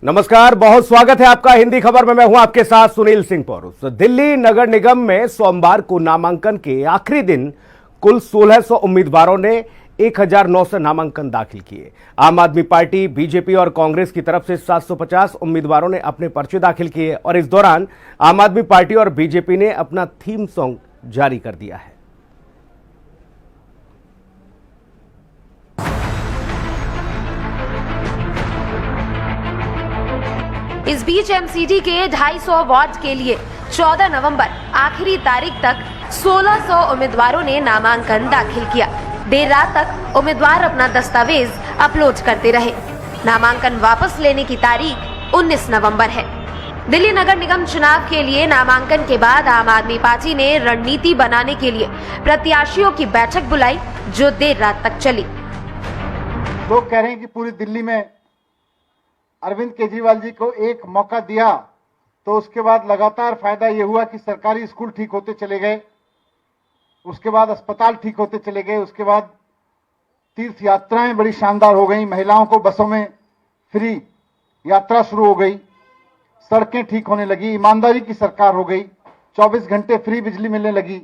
नमस्कार, बहुत स्वागत है आपका हिंदी खबर में। मैं हूं आपके साथ सुनील सिंह पौरुष। दिल्ली नगर निगम में सोमवार को नामांकन के आखिरी दिन कुल 1600 उम्मीदवारों ने 1009 से नामांकन दाखिल किए। आम आदमी पार्टी, बीजेपी और कांग्रेस की तरफ से 750 उम्मीदवारों ने अपने पर्चे दाखिल किए और इस दौरान आम आदमी पार्टी और बीजेपी ने अपना थीम सॉन्ग जारी कर दिया है। इस बीच एमसीडी के 250 वार्ड के लिए 14 नवंबर आखिरी तारीख तक 1600 उम्मीदवारों ने नामांकन दाखिल किया। देर रात तक उम्मीदवार अपना दस्तावेज अपलोड करते रहे। नामांकन वापस लेने की तारीख 19 नवंबर है। दिल्ली नगर निगम चुनाव के लिए नामांकन के बाद आम आदमी पार्टी ने रणनीति बनाने के लिए प्रत्याशियों की बैठक बुलाई, जो देर रात तक चली। लोग कह रहे हैं कि पूरी दिल्ली में अरविंद केजरीवाल जी को एक मौका दिया तो उसके बाद लगातार फायदा ये हुआ कि सरकारी स्कूल ठीक होते चले गए, उसके बाद अस्पताल ठीक होते चले गए, उसके बाद तीर्थ यात्राएं बड़ी शानदार हो गई, महिलाओं को बसों में फ्री यात्रा शुरू हो गई, सड़कें ठीक होने लगी, ईमानदारी की सरकार हो गई, 24 घंटे फ्री बिजली मिलने लगी।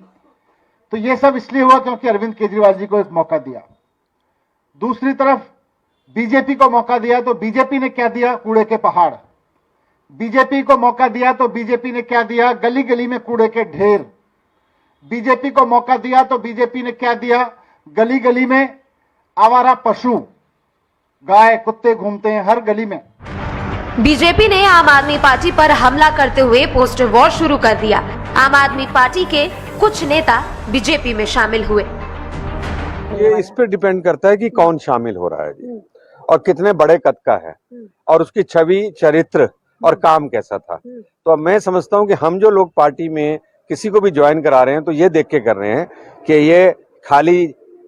तो ये सब इसलिए हुआ क्योंकि अरविंद केजरीवाल जी को एक मौका दिया। दूसरी तरफ बीजेपी को मौका दिया तो बीजेपी ने क्या दिया? कूड़े के पहाड़। बीजेपी को मौका दिया तो बीजेपी ने क्या दिया? गली गली में कूड़े के ढेर। बीजेपी को मौका दिया तो बीजेपी ने क्या दिया? गली गली में आवारा पशु, गाय कुत्ते घूमते हैं हर गली में। बीजेपी ने आम आदमी पार्टी पर हमला करते हुए पोस्टर वॉर शुरू कर दिया। आम आदमी पार्टी के कुछ नेता बीजेपी में शामिल हुए। ये इस पे डिपेंड करता है कि कौन शामिल हो रहा है जी, और कितने बड़े कद का है, और उसकी छवि, चरित्र और काम कैसा था। तो अब मैं समझता हूं कि हम जो लोग पार्टी में किसी को भी ज्वाइन करा रहे हैं तो ये देख के कर रहे हैं कि ये खाली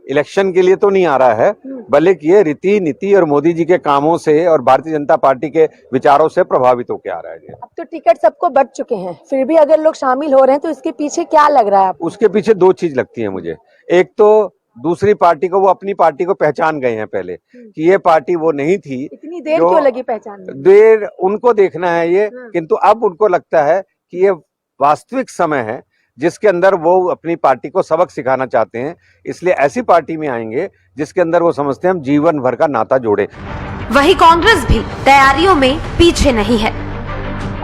इलेक्शन के लिए तो नहीं आ रहा है, बल्कि ये रीति नीति और मोदी जी के कामों से और भारतीय जनता पार्टी के विचारों से प्रभावित होकर आ रहा है जी। अब तो टिकट सबको बट चुके हैं, फिर भी अगर लोग शामिल हो रहे हैं तो इसके पीछे क्या लग रहा है आपको? उसके पीछे दो चीज लगती है मुझे। एक तो दूसरी पार्टी को, वो अपनी पार्टी को पहचान गए हैं पहले कि ये पार्टी वो नहीं थी। इतनी देर क्यों लगी पहचानने? देर उनको देखना है ये, किंतु अब उनको लगता है कि ये वास्तविक समय है जिसके अंदर वो अपनी पार्टी को सबक सिखाना चाहते हैं। इसलिए ऐसी पार्टी में आएंगे जिसके अंदर वो समझते हैं हम जीवन भर का नाता जोड़े। वहीं कांग्रेस भी तैयारियों में पीछे नहीं है।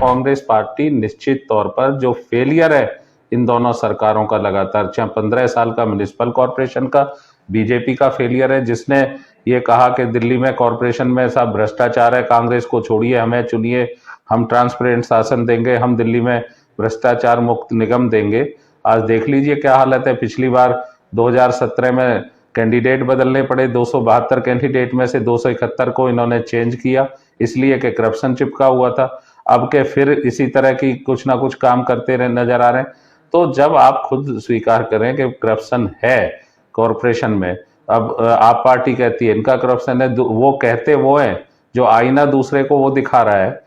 कांग्रेस पार्टी निश्चित तौर पर जो फेलियर है इन दोनों सरकारों का, लगातार 15 साल का म्युनिसिपल कॉर्पोरेशन का, बीजेपी का फेलियर है, जिसने ये कहा कि दिल्ली में कॉर्पोरेशन में सब भ्रष्टाचार है, कांग्रेस को छोड़िए, हमें चुनिए, हम ट्रांसपेरेंट शासन देंगे, हम दिल्ली में भ्रष्टाचार मुक्त निगम देंगे। आज देख लीजिए क्या हालत है। पिछली बार 2017 में कैंडिडेट बदलने पड़े, 272 कैंडिडेट में से 271 को इन्होंने चेंज किया, इसलिए कि करप्शन चिपका हुआ था। अब के फिर इसी तरह की कुछ ना कुछ काम करते रहे नजर आ रहे हैं। तो जब आप खुद स्वीकार करें कि करप्शन है कॉरपोरेशन में, अब आप पार्टी कहती है इनका करप्शन है, वो कहते वो हैं जो आईना दूसरे को वो दिखा रहा है,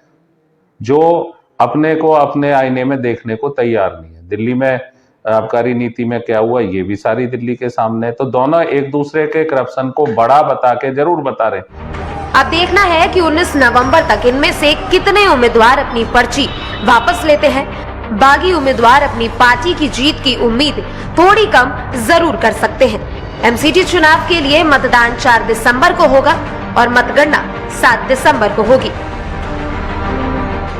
जो अपने को अपने आईने में देखने को तैयार नहीं है। दिल्ली में आबकारी नीति में क्या हुआ ये भी सारी दिल्ली के सामने है। तो दोनों एक दूसरे के करप्शन को बड़ा बता के जरूर बता रहे। अब देखना है कि 19 नवंबर तक इनमें से कितने उम्मीदवार अपनी पर्ची वापस लेते हैं। बागी उम्मीदवार अपनी पार्टी की जीत की उम्मीद थोड़ी कम जरूर कर सकते हैं। एमसीडी चुनाव के लिए मतदान 4 दिसंबर को होगा और मतगणना 7 दिसंबर को होगी।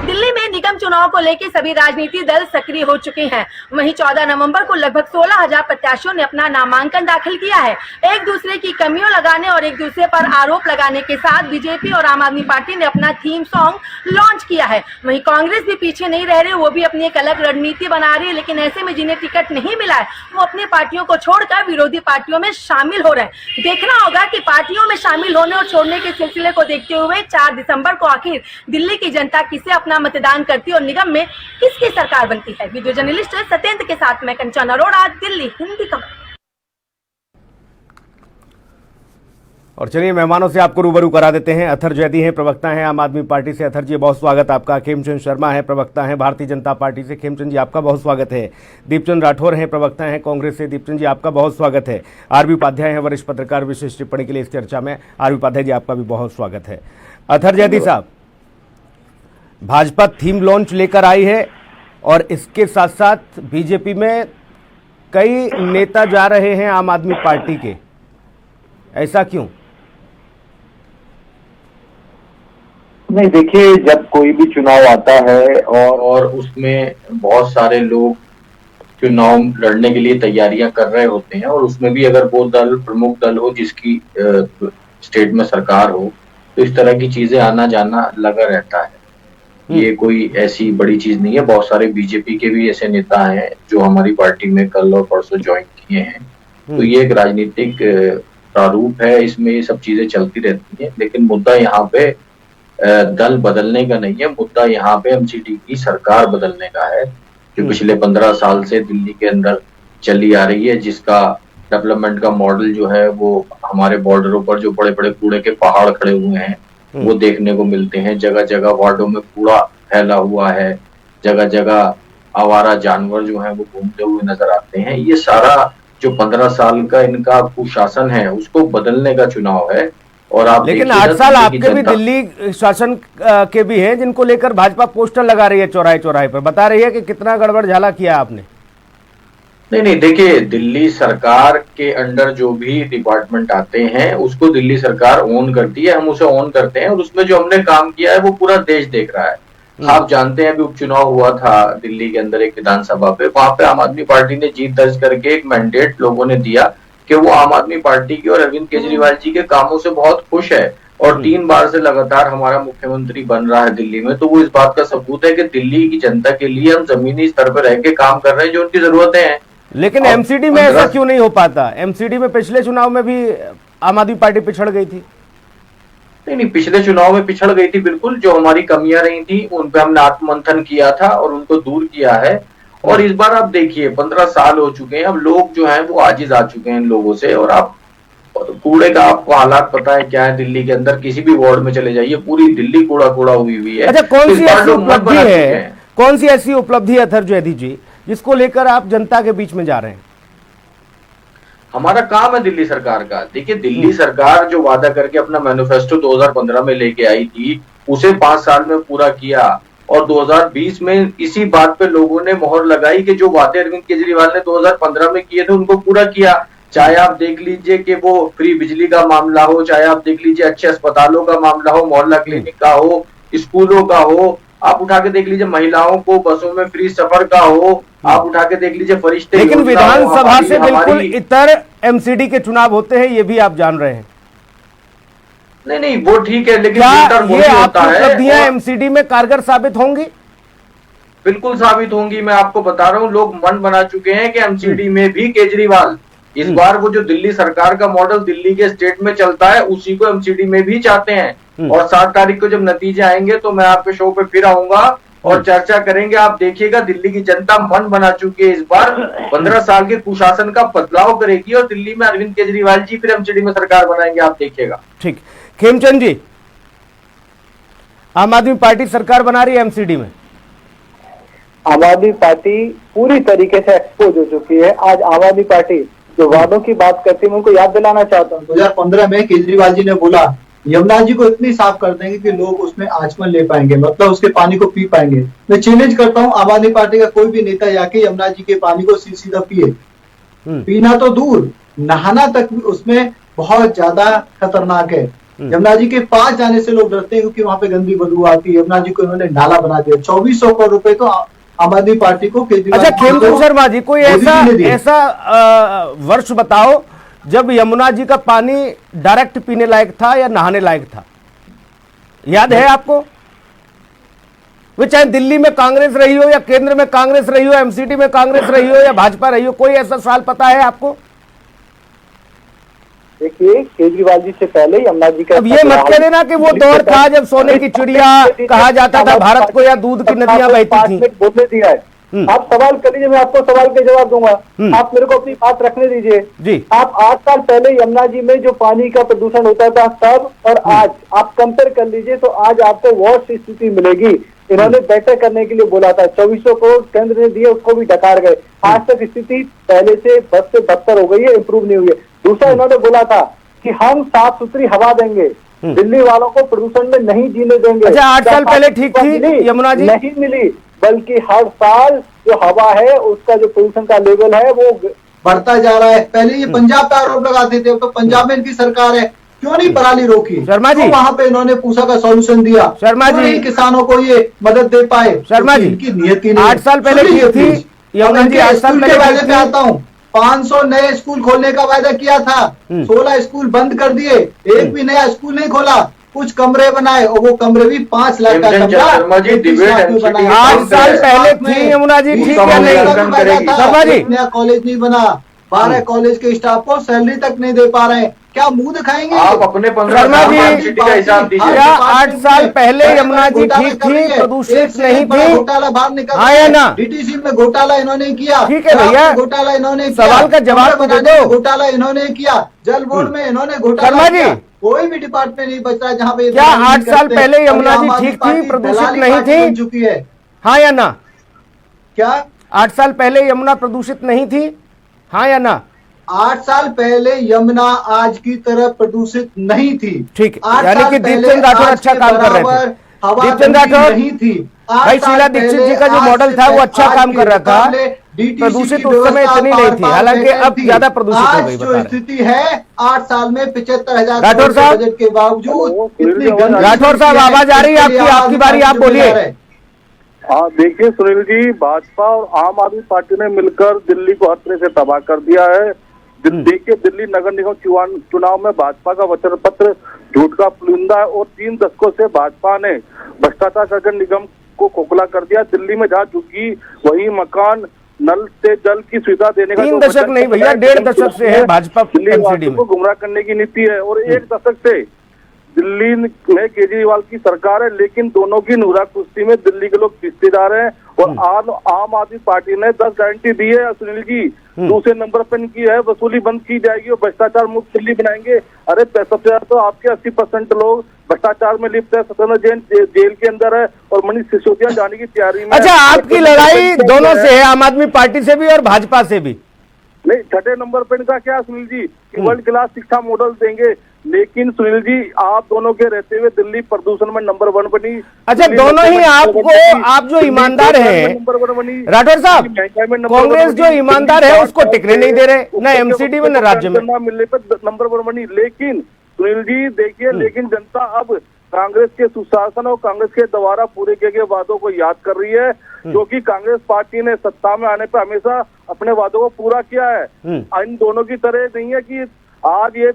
दिल्ली में निगम चुनाव को लेकर सभी राजनीतिक दल सक्रिय हो चुके हैं। वहीं 14 नवंबर को लगभग 16,000 प्रत्याशियों ने अपना नामांकन दाखिल किया है। एक दूसरे की कमियों लगाने और एक दूसरे पर आरोप लगाने के साथ बीजेपी और आम आदमी पार्टी ने अपना थीम सॉन्ग लॉन्च किया है। वहीं कांग्रेस भी पीछे नहीं रह रही, वो भी अपनी एक अलग रणनीति बना रही है। लेकिन ऐसे में जिन्हें टिकट नहीं मिला है वो अपनी पार्टियों को छोड़कर विरोधी पार्टियों में शामिल हो रहे हैं। देखना होगा कि पार्टियों में शामिल होने और छोड़ने के सिलसिले को देखते हुए 4 दिसंबर को आखिर दिल्ली की जनता किसे अपना मतदान करती है और निगम में किसकी सरकार बनती है। वीडियो जर्नलिस्ट सत्येंद्र के साथ मैं कंचन अरोड़ा, दिल्ली हिंदी खबर। और चलिए मेहमानों से आपको रूबरू करा देते हैं। अथर जैदी हैं, प्रवक्ता हैं आम आदमी पार्टी से। अथर जी बहुत स्वागत आपका। खेमचंद शर्मा है, प्रवक्ता हैं भारतीय जनता पार्टी से। खेमचंद जी आपका बहुत स्वागत है। दीपचंद राठौर हैं, प्रवक्ता हैं कांग्रेस से। दीपचंद जी आपका बहुत स्वागत है। आरबी उपाध्याय हैं, वरिष्ठ पत्रकार, विशेष टिप्पणी के लिए इस चर्चा में। आरबी उपाध्याय जी आपका भी बहुत स्वागत है। अथर जैदी साहब, भाजपा थीम लॉन्च लेकर आई है और इसके साथ साथ बीजेपी में कई नेता जा रहे हैं आम आदमी पार्टी के, ऐसा क्यों? नहीं, देखिए, जब कोई भी चुनाव आता है और उसमें बहुत सारे लोग चुनाव लड़ने के लिए तैयारियां कर रहे होते हैं और उसमें भी अगर वो दल प्रमुख दल हो जिसकी स्टेट में सरकार हो, तो इस तरह की चीजें आना जाना लगा रहता है। ये कोई ऐसी बड़ी चीज नहीं है। बहुत सारे बीजेपी के भी ऐसे नेता हैं जो हमारी पार्टी में कल और परसों ज्वाइन किए हैं। तो ये एक राजनीतिक प्रारूप है, इसमें ये सब चीजें चलती रहती हैं। लेकिन मुद्दा यहाँ पे दल बदलने का नहीं है, मुद्दा यहाँ पे एमसीडी की सरकार बदलने का है, जो पिछले 15 साल से दिल्ली के अंदर चली आ रही है, जिसका डेवलपमेंट का मॉडल जो है वो हमारे बॉर्डरों पर जो बड़े बड़े कूड़े के पहाड़ खड़े हुए हैं वो देखने को मिलते हैं। जगह जगह वार्डों में कूड़ा फैला हुआ है, जगह जगह आवारा जानवर जो है वो घूमते हुए नजर आते हैं। ये सारा जो 15 साल का इनका कुशासन है उसको बदलने का चुनाव है। और आप लेकिन 8 साल आपके भी दिल्ली शासन के भी हैं, जिनको लेकर भाजपा पोस्टर लगा रही है चौराहे चौराहे पर, बता रही है कि कितना गड़बड़ झाला किया आपने। नहीं, देखिए, दिल्ली सरकार के अंडर जो भी डिपार्टमेंट आते हैं उसको दिल्ली सरकार ओन करती है, हम उसे ओन करते हैं और उसमें जो हमने काम किया है वो पूरा देश देख रहा है। आप जानते हैं अभी उपचुनाव हुआ था दिल्ली के अंदर एक विधानसभा पे, वहां पे आम आदमी पार्टी ने जीत दर्ज करके एक मैंडेट लोगों ने दिया कि वो आम आदमी पार्टी की और अरविंद केजरीवाल जी के कामों से बहुत खुश है और 3 बार से लगातार हमारा मुख्यमंत्री बन रहा है दिल्ली में। तो वो इस बात का सबूत है कि दिल्ली की जनता के लिए हम जमीनी स्तर पर रह के काम कर रहे हैं जो उनकी जरूरतें हैं। लेकिन एमसीडी में ऐसा क्यों नहीं हो पाता? एमसीडी में पिछले चुनाव में भी आम आदमी पार्टी पिछड़ गई थी। नहीं, पिछले चुनाव में पिछड़ गई थी बिल्कुल। जो हमारी कमियां रही थी उन पे हमने आत्ममंथन किया था और उनको दूर किया है। और इस बार आप देखिए 15 साल हो चुके हैं, अब लोग जो हैं वो आजिज आ चुके हैं इन लोगों से। और आप कूड़े का आपको हालात पता है क्या है दिल्ली के अंदर, किसी भी वार्ड में चले जाइए पूरी दिल्ली कूड़ा कूड़ा हुई है। अच्छा, कौन सी ऐसी उपलब्धि है, कौन सी ऐसी उपलब्धि है अथर जैदी जी जिसको लेकर आप जनता के बीच में जा रहे हैं? हमारा काम है दिल्ली सरकार का। देखिए, दिल्ली सरकार जो वादा करके अपना मैनिफेस्टो 2015 में लेके आई थी उसे 5 साल में पूरा किया और 2020 में इसी बात पे लोगों ने मोहर लगाई कि जो वादे अरविंद केजरीवाल ने 2015 में किए थे उनको पूरा किया। चाहे आप देख लीजिए कि वो फ्री बिजली का मामला हो, चाहे आप देख लीजिए अच्छे अस्पतालों का मामला हो, मोहल्ला क्लिनिक का हो, स्कूलों का हो, आप उठा के देख लीजिए महिलाओं को बसों में फ्री सफर का हो, आप उठा के देख लीजिए फरिश्ते। लेकिन विधानसभा से बिल्कुल इतर एमसीडी के चुनाव होते हैं, ये भी आप जान रहे हैं। नहीं, वो ठीक है, लेकिन ये आपकी उपलब्धियां एमसीडी में कारगर साबित होंगी? बिल्कुल साबित होंगी। मैं आपको बता रहा हूँ, लोग मन बना चुके हैं कि एमसीडी में भी केजरीवाल इस बार वो जो दिल्ली सरकार का मॉडल दिल्ली के स्टेट में चलता है उसी को एमसीडी में भी चाहते हैं। और 7 तारीख को जब नतीजे आएंगे तो मैं आपके शो पे फिर आऊंगा और चर्चा करेंगे। आप देखिएगा दिल्ली की जनता मन बना चुकी है, इस बार 15 साल के कुशासन का बदलाव करेगी और दिल्ली में अरविंद केजरीवाल जी फिर एमसीडी में सरकार बनाएंगे, आप देखिएगा। ठीक, खेमचंद जी, आम आदमी पार्टी सरकार बना रही है एमसीडी में? आम आदमी पार्टी पूरी तरीके से एक्सपोज हो चुकी है। आज आम आदमी पार्टी जो वादों की बात करती है मैं उनको याद दिलाना चाहता हूँ। 2015 में केजरीवाल जी ने बोला यमुना जी को इतनी साफ कर देंगे कि लोग उसमें आचमन ले पाएंगे, मतलब उसके पानी को पी पाएंगे। मैं चैलेंज करता हूँ आम आदमी पार्टी का कोई भी नेता जाके यमुना जी के पानी को सीधा पिए। पीना तो दूर, नहाना तक उसमें बहुत ज्यादा खतरनाक है। यमुना जी के पास जाने से लोग डरते हैं क्योंकि वहां पे गंदी बदबू आती है। यमुना जी को इन्होंने नाला बना दिया। 2400 करोड़ रुपए तो आम आदमी पार्टी को केजरीवाल। अच्छा, खेमचंद शर्मा जी, कोई ऐसा वर्ष बताओ जब यमुना जी का पानी डायरेक्ट पीने लायक था या नहाने लायक था, याद है आपको? वो चाहे दिल्ली में कांग्रेस रही हो या केंद्र में कांग्रेस रही हो, एमसीडी में कांग्रेस रही हो या भाजपा रही हो, कोई ऐसा साल पता है आपको? देखिए, केजरीवाल जी से पहले यमुना जी का, अब ये मत कह देना कि वो दौर था जब सोने की चिड़िया कहा जाता था भारत को या दूध की नदियां बहती थी। बोलने दिया है, आप सवाल कर लीजिए, मैं आपको सवाल के जवाब दूंगा। आप मेरे को अपनी बात रखने दीजिए जी। आप 8 साल पहले यमुना जी में जो पानी का प्रदूषण होता था तब और आज आप कंपेयर कर लीजिए तो आज आपको वर्स्ट स्थिति मिलेगी। इन्होंने बेटर करने के लिए बोला था, 2400 करोड़ केंद्र ने दिए, उसको भी डकार गए। आज तक स्थिति पहले से बद से बदतर हो गई है, इंप्रूव नहीं हुई है। दूसरा, इन्होंने बोला था कि हम साफ सुथरी हवा देंगे, दिल्ली वालों को प्रदूषण में नहीं जीने देंगे। अच्छा, 8 साल पहले ठीक थी मिली? यमुना जी? नहीं मिली, बल्कि हर साल जो हवा है उसका जो पोल्यूशन का लेवल है वो बढ़ता जा रहा है। पहले ये पंजाब पे आरोप लगाते थे, तो पंजाब में इनकी सरकार है, क्यों नहीं पराली रोकी? शर्मा जी, तो वहां पे इन्होंने पूसा का सॉल्यूशन दिया। शर्मा क्यों जी, नहीं किसानों को ये मदद दे पाए? शर्मा जी, इनकी नियति नहीं। 8 साल पहले ठीक थी यमुना जी, 8 साल पहले वायदे ठीक पे थी। आता हूँ, 500 नए स्कूल खोलने का वायदा किया था, 16 स्कूल बंद कर दिए, एक भी नया स्कूल नहीं खोला, कुछ कमरे बनाए और वो कमरे भी 5 लाख का कमरा 8 साल पहले थी यमुना जी, ठीक है नहीं? शर्मा जी, नया कॉलेज नहीं बना, 12 कॉलेज के स्टाफ को सैलरी तक नहीं दे पा रहे हैं, क्या मुंह दिखाएंगे आप अपने शर्मा जी? का हिसाब दीजिए। क्या 8 साल पहले यमुना जी ठीक थी, प्रदूषित नहीं थी? घोटाला बाहर निकल हाँ या ना? डीटीसी में घोटाला इन्होंने किया, ठीक है भैया, घोटाला इन्होंने किया, सवाल का जवाब तो दे दो। घोटाला इन्होंने किया, जल बोर्ड में इन्होंने घोटाला शर्मा जी, किया। कोई भी डिपार्टमेंट नहीं बच रहा जहाँ पे क्या 8 साल पहले यमुना जी ठीक थी, प्रदूषित नहीं थी? चुकी है, हाँ या ना? क्या 8 साल पहले यमुना प्रदूषित नहीं थी, हाँ या ना? 8 साल पहले यमुना आज की तरह प्रदूषित नहीं थी। ठीक, 8 यानी साल कि पहले दीपचंद राठौर आज अच्छा के काम कर रहे बराबर थे। हवा दीपचंद गंदी राठौर, नहीं थी। भाई शीला दीक्षित जी का जो मॉडल था वो अच्छा काम कर रहा था, प्रदूषित उस समय इतनी नहीं थी, हालांकि अब ज्यादा प्रदूषित हो गई। आज जो स्थिति है 8 साल में 75,000 राठौर साहब, बजट के बावजूद इतनी गंदी राठौर साहब आवाज आ रही है आपकी, आपकी बारी, आप बोलिए। हाँ देखिए सुनील जी, भाजपा और आम आदमी पार्टी ने मिलकर दिल्ली को हर तरह से तबाह कर दिया है। देखिए दिल्ली नगर निगम चुनाव में भाजपा का वचन पत्र झूठ का पुलिंदा है और 3 दशकों से भाजपा ने भ्रष्टाचार करके निगम को खोखला कर दिया। दिल्ली में जहाँ झुकी वही मकान, नल से जल की सुविधा देने का 3 दशक नहीं भैया, 1.5 दशक से है भाजपा दिल्ली को गुमराह करने की नीति है। और 1 दशक से दिल्ली में केजरीवाल की सरकार है, लेकिन दोनों की नुरा कुश्ती में दिल्ली के लोग पिसते जा रहे हैं। और आम आददमी पार्टी ने 10 गारंटी दी है सुनील जी, दूसरे नंबर पर इनकी है वसूली बंद की जाएगी और भ्रष्टाचार मुक्त दिल्ली बनाएंगे। अरे सबसे ज्यादा तो आपके 80% लोग भ्रष्टाचार में लिप्त है। सत्येंद्र जैन जेल के अंदर है और मनीष सिसोदिया जाने की तैयारी में। अच्छा, आपकी लड़ाई दोनों से है, आम आदमी पार्टी से भी और भाजपा से भी? नहीं, 6ठे नंबर पर इनका क्या सुनील जी, वर्ल्ड क्लास शिक्षा मॉडल देंगे, लेकिन सुनील जी आप दोनों के रहते हुए दिल्ली प्रदूषण में नंबर 1 बनी। अच्छा, दोनों ही आपको, आप जो ईमानदार हैं राठौर साहब, कांग्रेस जो ईमानदार है उसको टिकने नहीं दे रहे, न एमसीडी में न राज्य में मिलने पर नंबर 1 बनी। लेकिन सुनील जी देखिए, लेकिन जनता अब कांग्रेस के सुशासन और कांग्रेस के द्वारा पूरे किए गए वादों को याद कर रही है, क्योंकि कांग्रेस पार्टी ने सत्ता में आने पर हमेशा अपने वादों को पूरा किया है। इन दोनों की तरह नहीं है कि आज ये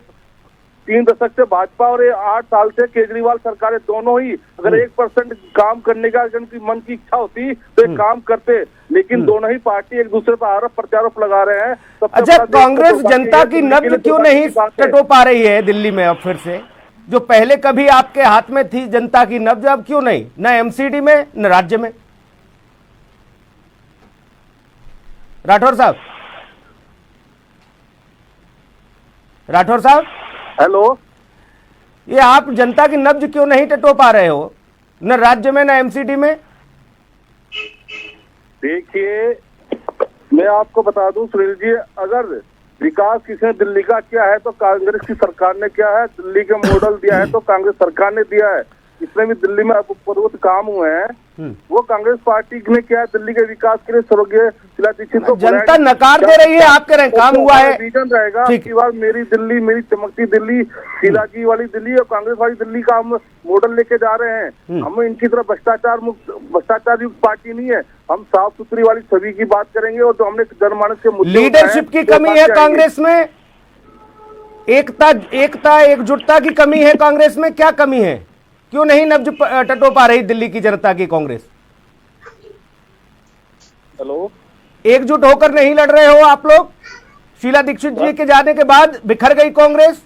3 दशक से भाजपा और 8 साल से केजरीवाल सरकार है, दोनों ही अगर 1% काम करने का उनकी मन की इच्छा होती तो एक काम करते, लेकिन दोनों ही पार्टी एक दूसरे पर आरोप प्रत्यारोप लगा रहे हैं। अच्छा, कांग्रेस जनता की नब्ज क्यों नहीं टटो पा रही है दिल्ली में अब फिर से, जो पहले कभी आपके हाथ में थी जनता की नब्ज, अब क्यों नहीं, न एमसीडी में न राज्य में? राठौर साहब, राठौर साहब, हेलो, ये आप जनता की नब्ज क्यों नहीं टटो पा रहे हो, न राज्य में न एमसीडी में? देखिए मैं आपको बता दूं सुनील जी, अगर विकास किसने दिल्ली का किया है तो कांग्रेस की सरकार ने किया है, दिल्ली के मॉडल दिया है तो कांग्रेस सरकार ने दिया है। जितने भी दिल्ली में अपूर्व काम हुए हैं वो कांग्रेस पार्टी ने किया है। दिल्ली के विकास के लिए स्वर्गीय शीला दीक्षित को जनता नकार दे रही है, आप कह रहे हैं काम हुआ है। रीजन रहेगा कि बार मेरी दिल्ली, मेरी चमकती दिल्ली, शीला जी वाली दिल्ली और कांग्रेस वाली दिल्ली का हम मॉडल लेके जा रहे हैं। हम इनकी तरह भ्रष्टाचार युक्त पार्टी नहीं है, हम साफ सुथरी वाली छवि की बात करेंगे और जो हमने जनमानस के मुद्दे लीडरशिप की कमी है कांग्रेस में, एकता एकजुटता की कमी है कांग्रेस में, क्या कमी है? क्यों नहीं नब्ज टटो पा रही दिल्ली की जनता की कांग्रेस? हेलो, एकजुट होकर नहीं लड़ रहे हो आप लोग? शीला दीक्षित जी के जाने के बाद बिखर गई कांग्रेस।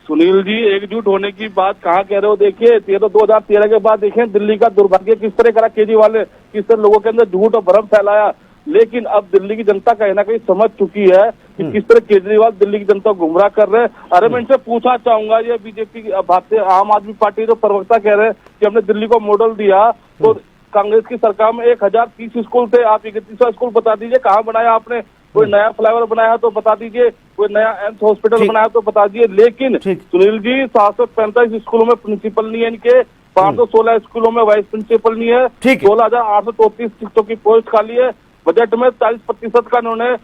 सुनील जी एकजुट होने की बात कहाँ कह रहे हो? देखिए 2013 के बाद देखें दिल्ली का दुर्भाग्य किस तरह करा केजरीवाल ने, किस तरह लोगों के अंदर झूठ और भ्रम फैलाया। लेकिन अब दिल्ली की जनता कहीं ना कहीं समझ चुकी है कि किस तरह केजरीवाल दिल्ली की जनता को गुमराह कर रहे हैं। अरे मैं इनसे पूछना चाहूंगा, ये बीजेपी भारतीय आम आदमी पार्टी जो प्रवक्ता कह रहे हैं कि हमने दिल्ली को मॉडल दिया, तो कांग्रेस की सरकार में 1030 स्कूल थे, आप 3100 स्कूल बता दीजिए कहाँ बनाया आपने? कोई नया फ्लाईओवर बनाया तो बता दीजिए, कोई नया एम्स हॉस्पिटल बनाया तो बता दीजिए। लेकिन सुनील जी 745 स्कूलों में प्रिंसिपल नहीं है इनके, 516 स्कूलों में वाइस प्रिंसिपल नहीं है, 16,834 शिक्षकों की पोस्ट खाली है। बजट में 40% का उन्होंने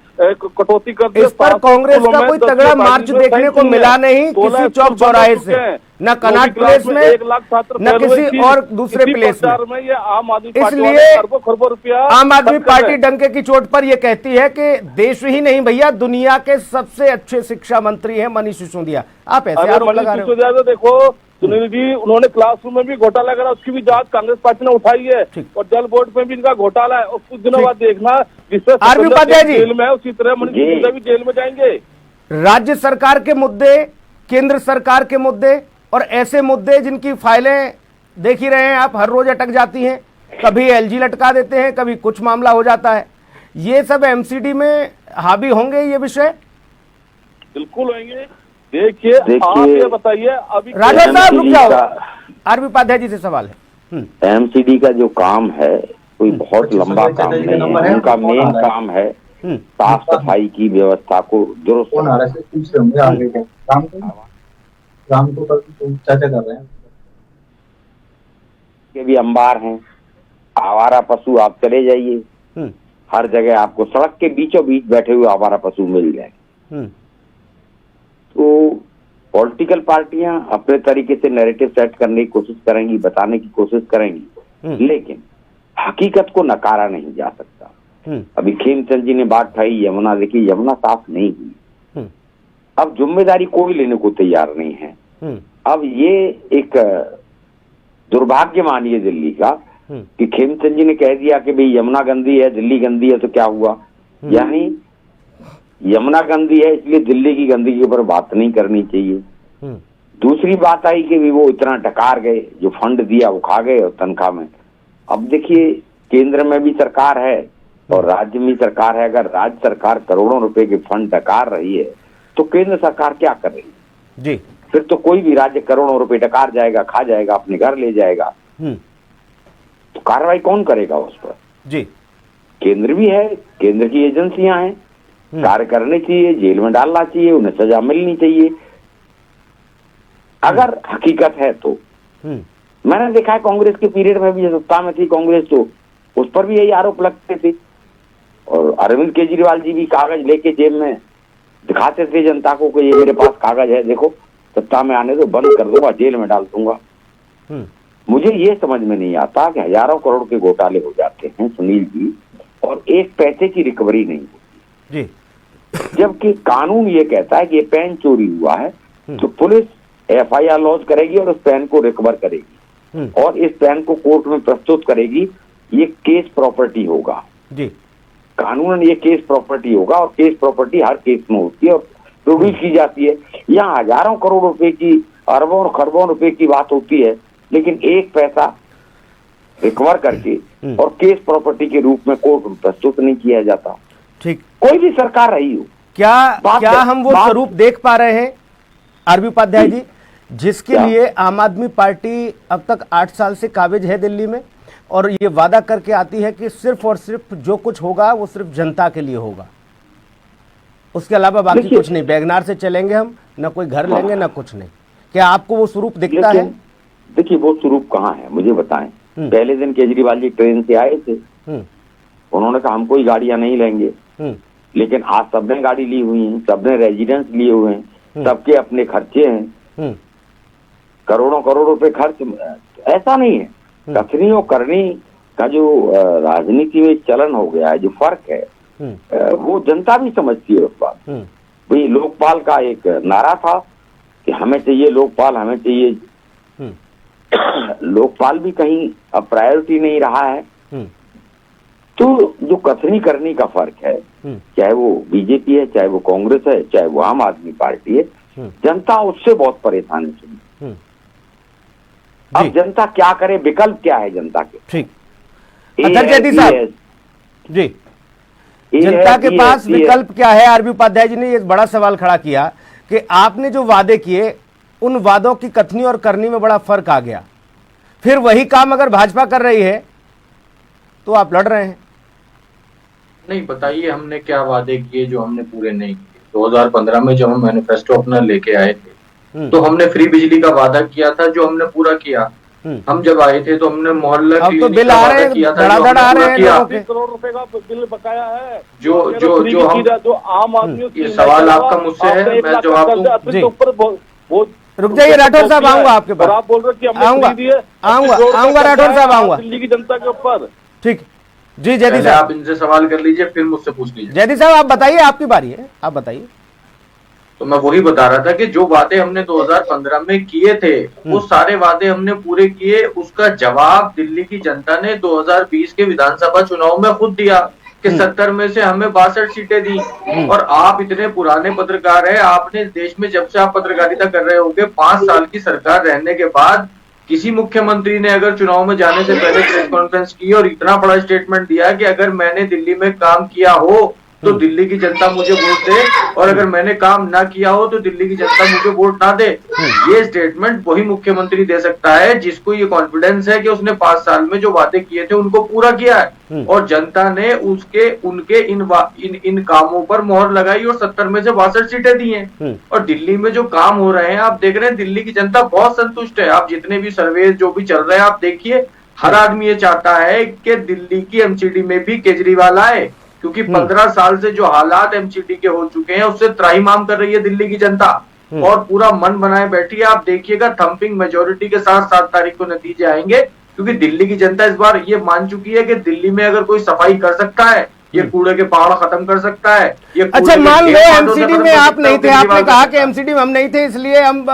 कटौती कर दी। इस पर कांग्रेस का कोई तगड़ा मार्च देखने को मिला नहीं, किसी चौक चौराहे से, न कनॉट प्लेस में, न किसी और दूसरे प्लेस में। ये आम आदमी इसलिए खरबों रुपया आम आदमी पार्टी डंके की चोट पर यह कहती है कि देश ही नहीं भैया, दुनिया के सबसे अच्छे शिक्षा मंत्री हैं मनीष सिसोदिया। आप ऐसे आरोप लगा रहे हो। देखो सुनील जी, उन्होंने क्लासरूम में भी घोटाला करा, उसकी भी जांच कांग्रेस पार्टी ने उठाई है, और जल बोर्ड में भी इनका घोटाला है। और कुछ दिनों बाद देखना जिससे जेल में है उसी तरह मनीष सिसोदिया भी जेल में जाएंगे। राज्य सरकार के मुद्दे, केंद्र सरकार के मुद्दे और ऐसे मुद्दे जिनकी फाइलें देख ही रहे हैं आप, हर रोज अटक जाती हैं, कभी एलजी लटका देते हैं, कभी कुछ मामला हो जाता है। ये सब एमसीडी में हावी होंगे ये विषय? बिल्कुल होंगे। देखिए आप ये बताइए, अभी राजा साहब रुक जाओ, आरबी उपाध्याय जी से सवाल है। एमसीडी का जो काम है कोई बहुत लंबा काम नहीं है, उनका मेन काम है साफ सफाई की व्यवस्था को दुरुस्त। चर्चा कर रहे हैं के भी अंबार हैं, आवारा पशु आप चले जाइए, हर जगह आपको सड़क के बीचों बीच बैठे हुए आवारा पशु मिल जाएंगे। तो पॉलिटिकल पार्टियां अपने तरीके से नैरेटिव सेट करने की कोशिश करेंगी, बताने की कोशिश करेंगी, लेकिन हकीकत को नकारा नहीं जा सकता। अभी खेमचंद जी ने बात उठाई यमुना, देखिए यमुना साफ नहीं हुई, अब जिम्मेदारी कोई लेने को तैयार नहीं है। अब ये एक दुर्भाग्य मानिए दिल्ली का कि खेमचंद जी ने कह दिया कि भाई यमुना गंदी है, दिल्ली गंदी है, तो क्या हुआ, यानी यमुना गंदी है इसलिए दिल्ली की गंदगी के ऊपर बात नहीं करनी चाहिए। दूसरी बात आई कि वो इतना डकार गए, जो फंड दिया वो खा गए और तनख्वाह में। अब देखिए केंद्र में भी सरकार है और राज्य में सरकार है, अगर राज्य सरकार करोड़ों रुपए के फंड डकार रही है तो केंद्र सरकार क्या कर रही है जी? फिर तो कोई भी राज्य करोड़ों रुपए डकार जाएगा, खा जाएगा, अपने घर ले जाएगा, तो कार्रवाई कौन करेगा उस पर? जी केंद्र भी है, केंद्र की एजेंसियां हैं, कार्य करने चाहिए, जेल में डालना चाहिए, उन्हें सजा मिलनी चाहिए अगर हकीकत है तो। मैंने देखा है कांग्रेस के पीरियड में भी, जो सत्ता में थी कांग्रेस, तो उस पर भी यही आरोप लगते थे, और अरविंद केजरीवाल जी भी कागज लेके जेब में दिखाते थे जनता को कि ये मेरे पास कागज है, देखो सत्ता में आने दो, बंद कर दूंगा, जेल में डाल दूंगा। मुझे ये समझ में नहीं आता कि हजारों करोड़ के घोटाले हो जाते हैं सुनील जी, और एक पैसे की रिकवरी नहीं होती जी, जबकि कानून ये कहता है कि ये पेन चोरी हुआ है तो पुलिस एफआईआर लॉन्च करेगी और उस पेन को रिकवर करेगी और इस पेन को कोर्ट में प्रस्तुत करेगी। ये केस प्रॉपर्टी होगा जी, कानूनन ये केस प्रॉपर्टी होगा, और केस प्रॉपर्टी हर केस में होती है और प्रोड्यूस की जाती है। यहाँ हजारों करोड़ रुपए की, अरबों और खरबों रुपए की बात होती है, लेकिन एक पैसा रिकवर करके और केस प्रॉपर्टी के रूप में कोर्ट में प्रस्तुत नहीं किया जाता। ठीक, कोई भी सरकार रही हो। क्या हम वो स्वरूप देख पा रहे हैं आरबी उपाध्याय जी, जिसके लिए आम आदमी पार्टी अब तक 8 साल से काबिज है दिल्ली में, और ये वादा करके आती है कि सिर्फ और सिर्फ जो कुछ होगा वो सिर्फ जनता के लिए होगा, उसके अलावा बाकी कुछ नहीं, बैगनार से चलेंगे हम, ना कोई घर लेंगे ना कुछ नहीं। क्या आपको वो स्वरूप दिखता है? देखिए वो स्वरूप कहाँ है मुझे बताएं। पहले दिन केजरीवाल जी ट्रेन से आए थे, उन्होंने कहा हम कोई गाड़ियां नहीं लेंगे, लेकिन आज सबने गाड़ी ली हुई है, सबने रेजिडेंस लिए हुए हैं, सबके अपने खर्चे हैं, करोड़ों करोड़ रुपए खर्च। ऐसा नहीं है, कथनी और करनी का जो राजनीति में चलन हो गया है, जो फर्क है वो जनता भी समझती है उस बात। भाई लोकपाल का एक नारा था कि हमें चाहिए लोकपाल, हमें चाहिए, लोकपाल भी कहीं अब प्रायोरिटी नहीं रहा है। तो जो कथनी करनी का फर्क है, चाहे वो बीजेपी है, चाहे वो कांग्रेस है, चाहे वो आम आदमी पार्टी है, जनता उससे बहुत परेशान है। अब जनता क्या करे, विकल्प क्या है जनता के? ठीक, साहब जी, जनता के पास विकल्प क्या है? आरबी उपाध्याय जी ने ये बड़ा सवाल खड़ा किया कि आपने जो वादे किए उन वादों की कथनी और करनी में बड़ा फर्क आ गया, फिर वही काम अगर भाजपा कर रही है तो आप लड़ रहे हैं। नहीं, बताइए हमने क्या वादे किए जो हमने पूरे नहीं किए। 2015 में जब हम मैनिफेस्टो अपना लेके आए थे तो हमने फ्री बिजली का वादा किया था जो हमने पूरा किया। हम जब आए थे तो हमने मोहल्ला अब तो क्लिनिक बिल का आ वादा रहे हैं, किया था जो धड़ाधड़ आ हमने रहे पूरा हैं किया। लोगों के। 30 करोड़ रुपए का बिल बकाया है जो आम आदमी ये सवाल आपका मुझसे है, मैं जवाब दूं। जी। ऊपर बहुत रुक जाइए राठौर साहब, आऊंगा आपके पास। और आप बोल रहे हो कि हमने आऊंगा, फ्री दिए। आऊंगा राठौर साहब, आऊंगा। दिल्ली की जनता के ऊपर। ठीक जी। जयदी पहले साहब, आप इनसे सवाल कर लीजिए फिर मुझसे पूछ लीजिए। जयदी साहब आप बताइए, आपकी बारी है, आप बताइए। तो मैं वही बता रहा था कि जो वादे हमने 2015 में किए थे वो सारे वादे हमने पूरे किए। उसका जवाब दिल्ली की जनता ने 2020 के विधानसभा चुनाव में खुद दिया कि 70 में से हमें 62 सीटें दी। और आप इतने पुराने पत्रकार हैं, आपने देश में जब से आप पत्रकारिता कर रहे होंगे 5 साल की सरकार रहने के बाद किसी मुख्यमंत्री ने अगर चुनाव में जाने से पहले प्रेस कॉन्फ्रेंस की और इतना बड़ा स्टेटमेंट दिया कि अगर मैंने दिल्ली में काम किया हो तो दिल्ली की जनता मुझे वोट दे, और अगर मैंने काम ना किया हो तो दिल्ली की जनता मुझे वोट ना दे। ये स्टेटमेंट वही मुख्यमंत्री दे सकता है जिसको ये कॉन्फिडेंस है कि उसने 5 साल में जो वादे किए थे उनको पूरा किया है। और जनता ने उनके इन कामों पर मोहर लगाई और 70 में से 62 सीटें दी हैं। और दिल्ली में जो काम हो रहे हैं आप देख रहे हैं, दिल्ली की जनता बहुत संतुष्ट है। आप जितने भी सर्वे जो भी चल रहे हैं आप देखिए, हर आदमी ये चाहता है कि दिल्ली की एमसीडी में भी केजरीवाल आए, क्योंकि 15 साल से जो हालात एमसीडी के हो चुके हैं उससे त्राहिमाम कर रही है दिल्ली की जनता और पूरा मन बनाए बैठी है। आप देखिएगा थंपिंग मेजोरिटी के साथ 7 तारीख को नतीजे आएंगे, क्योंकि दिल्ली की जनता इस बार ये मान चुकी है कि दिल्ली में अगर कोई सफाई कर सकता है, ये कूड़े के पहाड़ खत्म कर सकता है। ये अच्छा, मान लो एमसीडी में आप नहीं थे, आपने कहा कि एमसीडी में हम नहीं थे इसलिए हम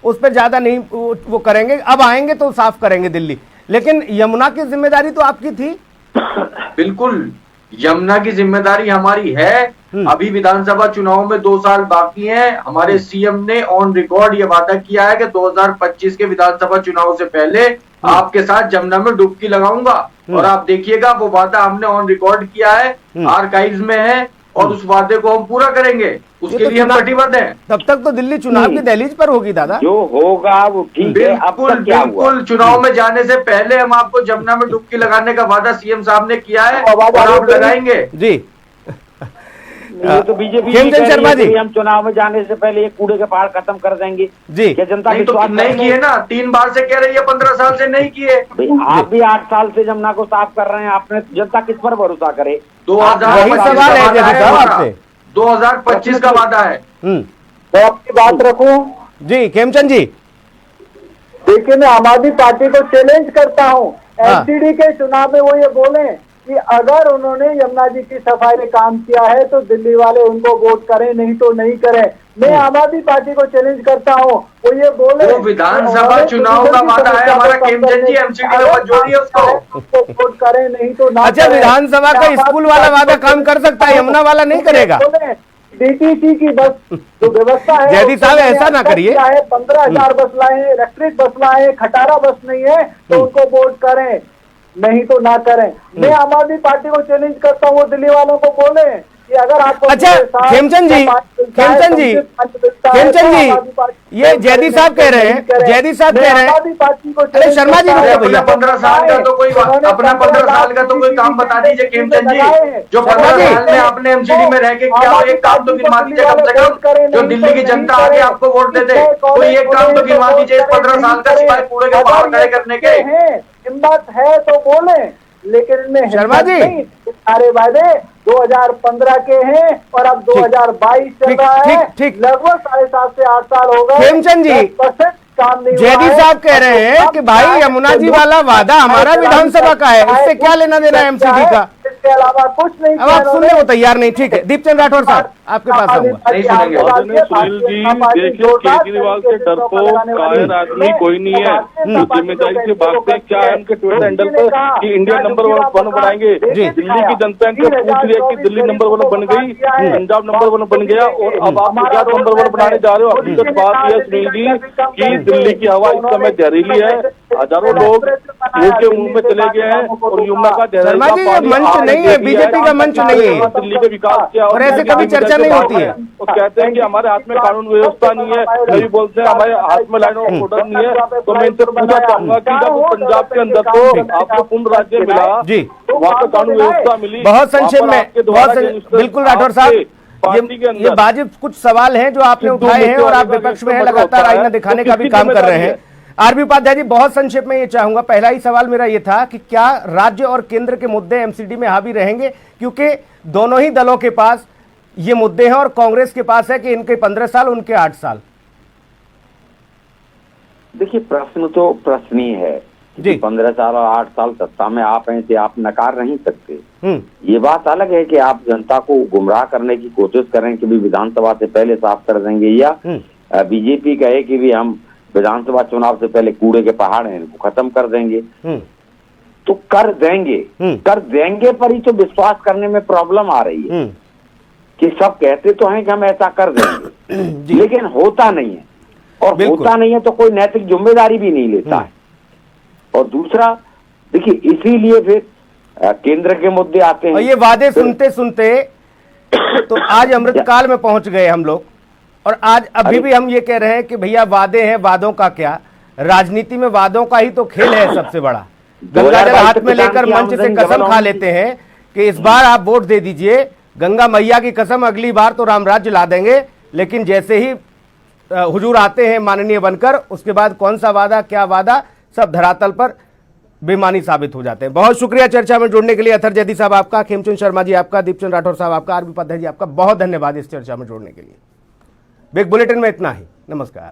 उस पर ज्यादा नहीं वो करेंगे, अब आएंगे तो साफ करेंगे दिल्ली, लेकिन यमुना की जिम्मेदारी तो आपकी थी। बिल्कुल, यमुना की जिम्मेदारी हमारी है। अभी विधानसभा चुनाव में 2 साल बाकी हैं। हमारे सीएम ने ऑन रिकॉर्ड ये वादा किया है कि 2025 के विधानसभा चुनाव से पहले आपके साथ यमुना में डुबकी लगाऊंगा। और आप देखिएगा वो वादा हमने ऑन रिकॉर्ड किया है, आर्काइव्स में है, और उस वादे को हम पूरा करेंगे, उसके लिए हम कटिबद्ध हैं। तब तक तो दिल्ली चुनाव की दहलीज पर होगी दादा। जो होगा वो ठीक है। बिल्कुल बिल्कुल, चुनाव में जाने से पहले हम आपको यमुना में डुबकी लगाने का वादा सीएम साहब ने किया है और आप लगाएंगे जी। ये तो बीजेपी शर्मा जी, हम चुनाव में जाने से पहले ये कूड़े के पहाड़ खत्म कर देंगे जी। क्या जनता नहीं तो नहीं किए ना, 3 बार से कह रही है, 15 साल से नहीं किए। आप भी 8 साल से यमुना को साफ कर रहे हैं, आपने जनता किस पर भरोसा करे। 2025 का वादा है। मैं आपकी बात रखूं जी खेमचंद जी। देखिए, मैं आम आदमी पार्टी को चैलेंज करता हूं, एमसीडी के चुनाव में वो ये बोले कि अगर उन्होंने यमुना जी की सफाई में काम किया है तो दिल्ली वाले उनको वोट करें, नहीं तो नहीं करें। मैं आम आदमी पार्टी को चैलेंज करता हूं, वो ये बोले वो विधानसभा चुनाव का वादा है हमारा। खेमचंद जी एमसीडी में मत जोड़िए उसको वोट करें, नहीं तो ना। अच्छा, विधानसभा का स्कूल वाला वादा काम कर सकता है, यमुना वाला नहीं करेगा। डीटीसी की बस जो व्यवस्था है, जयदी साहब ऐसा ना करिए। 15,000 बस लाए, इलेक्ट्रिक बस लाए, खटारा बस नहीं है तो उनको वोट करें, नहीं तो ना करें। मैं आम आदमी पार्टी को चैलेंज करता हूँ, वो दिल्ली वालों को बोले कि अगर आपको अच्छा खेमचंद जी, ये जयदी साहब कह रहे हैं, जयदी साहब कह रहे हैं। अरे शर्मा जी रुको भैया, 15 साल का तो कोई अपना 15 साल का तो कोई काम बता दीजिए खेमचंद जी, जो 15 साल में आपने एमसीडी में रह के किया हो, एक काम तो गिनवा दीजिए कम से कम, जो दिल्ली की जनता आगे आपको वोट दे दे। कोई एक काम तो गिनवा दीजिए इस 15 साल का, सिवाय कूड़े के पहाड़ खड़े करने के। हिम्मत है तो बोले, लेकिन इनमें शर्मा जी सारे वादे 2015 के हैं और अब 2022 चल रहा है। लगभग 7.5 से 8 साल हो गए। खेमचंद जी, काम नहीं। जयदी साहब कह रहे हैं कि भाई यमुना जी वाला वादा हमारा विधानसभा का है, इससे क्या लेना देना एमसीडी का, इसके अलावा कुछ नहीं। अब आप सुनने को तैयार नहीं। ठीक है, दीपचंद राठौर साहब आपके पास आऊंगा। सुनील जी, देखिए केजरीवाल से डरपोक कायर आदमी कोई नहीं है। तो जिम्मेदारी से भागते क्या है उनके ट्विटर हैंडल पर कि इंडिया नंबर 1 बनाएंगे। दिल्ली की जनता इनको पूछ रही है कि दिल्ली नंबर 1 बन गई, पंजाब नंबर 1 बन गया, और अब आप क्या नंबर 1 बनाने जा रहे हो। हकीकत बात यह सुनील जी कि दिल्ली की हवा इस समय जहरीली है। हजारों लोग यूं के मुंह में चले गए हैं और यमुना का शर्मा जी, ये मंच नहीं है, बीजेपी का मंच नहीं है, दिल्ली के विकास किया और ऐसे कभी चर्चा नहीं होती है। वो कहते हैं कि हमारे हाथ में कानून व्यवस्था नहीं है, कभी बोलते हैं हमारे हाथ में लाइन ऑफ ऑर्डर नहीं है। तो मैं इनसे पूछना चाहूंगा कि जब पंजाब के अंदर तो आपको पूर्ण राज्य मिला जी, वहाँ पे कानून व्यवस्था मिली, बहुत संक्षेप में, बिल्कुल राठौर साहब, ये ये वाजिब कुछ सवाल हैं जो आपने उठाए हैं और आप विपक्ष में हैं, लगातार आईना दिखाने का भी काम कर रहे हैं। आरबी उपाध्याय जी, बहुत संक्षेप में ये चाहूंगा, पहला ही सवाल मेरा ये था कि क्या राज्य और केंद्र के मुद्दे एमसीडी में हावी रहेंगे, क्योंकि दोनों ही दलों के पास ये मुद्दे हैं और कांग्रेस के पास है कि इनके 15 साल उनके 8 साल। देखिए, प्रश्न तो प्रश्न ही है जी। 15 साल और 8 साल सत्ता में आप हैं तो आप नकार नहीं सकते। ये बात अलग है कि आप जनता को गुमराह करने की कोशिश करें कि भी विधानसभा से पहले साफ कर देंगे, या बीजेपी कहे कि भी हम विधानसभा चुनाव से पहले कूड़े के पहाड़ हैं इनको खत्म कर देंगे। तो कर देंगे पर ही तो विश्वास करने में प्रॉब्लम आ रही है कि सब कहते तो हैं कि हम ऐसा कर देंगे लेकिन होता नहीं है, और होता नहीं है तो कोई नैतिक जिम्मेदारी भी नहीं लेता है। और दूसरा, देखिए, इसीलिए फिर केंद्र के मुद्दे आते हैं। और ये वादे सुनते सुनते तो आज अमृतकाल में पहुंच गए हम लोग, और आज अभी भी हम ये कह रहे हैं कि भैया वादे हैं, वादों का क्या, राजनीति में वादों का ही तो खेल है सबसे बड़ा। गंगा जल हाथ में लेकर मंच से कसम खा लेते हैं कि इस बार आप वोट दे दीजिए, गंगा मैया की कसम, अगली बार तो राम राज्य ला देंगे। लेकिन जैसे ही हुजूर आते हैं माननीय बनकर, उसके बाद कौन सा वादा, क्या वादा, सब धरातल पर बेमानी साबित हो जाते हैं। बहुत शुक्रिया चर्चा में जुड़ने के लिए अथर जैदी साहब आपका, खेमचंद शर्मा जी आपका, दीपचंद राठौर साहब आपका, आरबी उपाध्याय जी आपका बहुत धन्यवाद इस चर्चा में जुड़ने के लिए। बिग बुलेटिन में इतना ही, नमस्कार।